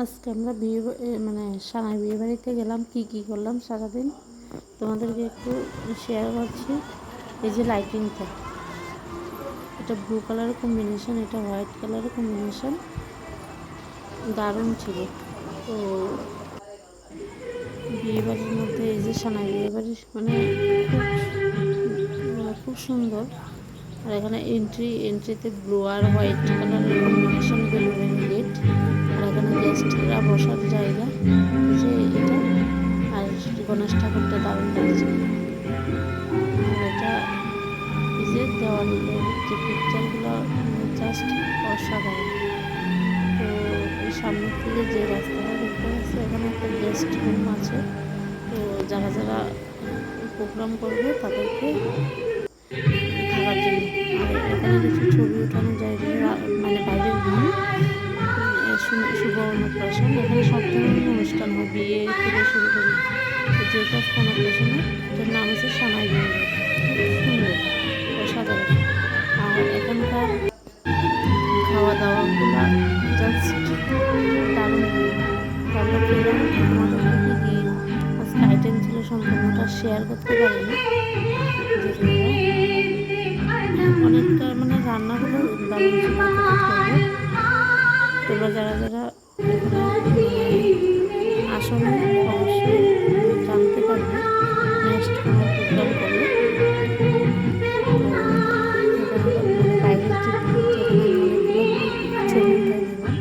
আজকে আমরা মানে সানাই বিয়ে বাড়িতে গেলাম, কি করলাম সারাদিন তোমাদেরকে একটু শেয়ার করছি। এই যে লাইটিংটা, এটা ব্লু কালারের কম্বিনেশন, এটা হোয়াইট কালারের কম্বিনেশন, দারুণ ছিল। তো বিয়ে বাড়ির মধ্যে এই যে সানাই বিয়ে বাড়ির মানে খুব সুন্দর। আর এখানে এন্ট্রিতে ব্লু আর হোয়াইট কালারের কম্বিনেশন বেলুনের গেট। আর এখানে গেস্টরা বসার জায়গা, যে এটা। আর গণেশ ঠাকুরটা দারুণ লাগছে। আর এটা এই যে দেওয়ালের যে পিকচারগুলো জাস্ট অসাধারণ। তো এই সামনের থেকে যে রাস্তাটা দেখতে পাচ্ছি, এখানে একটা গেস্ট রুম আছে। তো যারা যারা প্রোগ্রাম করবে তাদেরকে থাকার জন্য। আর এখানে কিছু ছবি ওঠানো যায়, মানে বাইরের ভিউ, শুভ অন্নপ্রাশন। এখানে সব ধরনের অনুষ্ঠান হয়, বিয়ে থেকে শুরু করে যেটা অন্নপ্রাশনে। এটার নাম হচ্ছে সানাই বিয়ে বাড়ি। খুব সুন্দর, অসাধারণ। আর এখানকার খাওয়া দাওয়াগুলো জাস্ট দারুণ। আমরা খেলাম, আমাদেরকে কী কী আজকে আইটেম ছিল সম্পূর্ণটা শেয়ার করতে পারিনি, যদিও অনেকটা মানে রান্নাগুলো দারুণ ছিল। তোমরা যারা যারা আসলে অবশ্যই জানতে পারবে নেক্সট কোনো প্রোগ্রাম করলে। মানে বাইরের যে এখানে অনেকগুলো ছবি উঠাই দিলাম।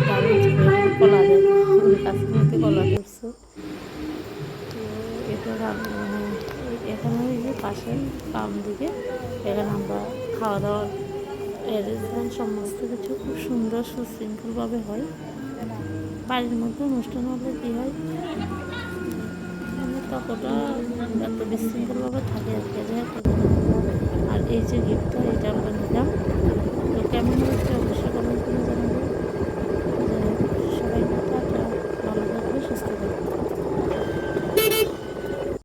দারুণ ছিল। এখানে কলা দেয়, কাছের মধ্যে কলা ধরছে। তো এটা মানে এখানে ওই যে পাশের বাম দিকে এখানে আমরা খাওয়া দাওয়ার অ্যারেঞ্জমেন্ট সমস্ত কিছু খুব সুন্দর সুশৃঙ্খলভাবে হয়। বাড়ির মধ্যে অনুষ্ঠান হলে কী হয়, মানে ততটা এত বিশৃঙ্খলভাবে থাকে আর কি। আর এই যে গিফটটা, এটা আমরা নিলাম।